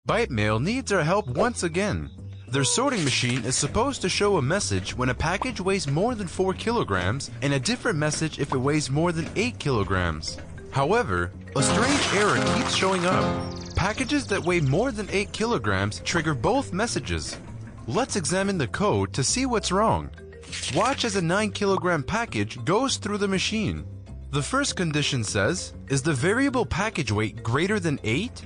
Byte mail needs our help once again. Their sorting machine is supposed to show a message when a package weighs more than 4 kilograms and a different message if it weighs more than 8 kilograms. However, a strange error keeps showing up. Packages that weigh more than 8 kilograms trigger both messages. Let's examine the code to see what's wrong. Watch as a 9 kilogram package goes through the machine. The first condition says, is the variable package weight greater than 8?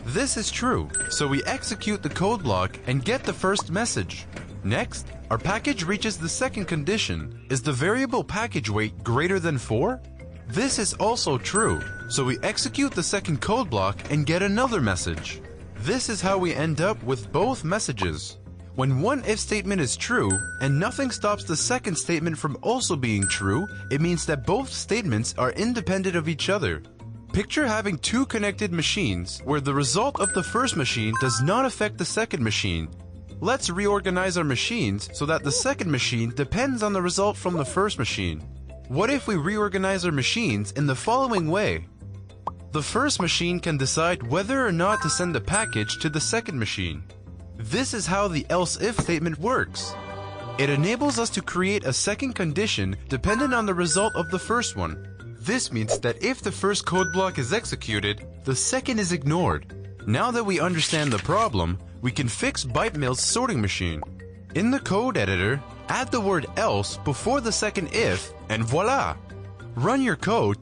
This is true, so we execute the code block and get the first message. Next, our package reaches the second condition, is the variable package weight greater than 4? This is also true, so we execute the second code block and get another message. This is how we end up with both messages. When one if statement is true and nothing stops the second statement from also being true, it means that both statements are independent of each other. Picture having two connected machines where the result of the first machine does not affect the second machine. Let's reorganize our machines so that the second machine depends on the result from the first machine. What if we reorganize our machines in the following way? The first machine can decide whether or not to send a package to the second machine. This is how the else if statement works. It enables us to create a second condition dependent on the result of the first one. This means that if the first code block is executed, the second is ignored. Now that we understand the problem, we can fix ByteMail's sorting machine. In the code editor, add the word else before the second if, and voila! Run your code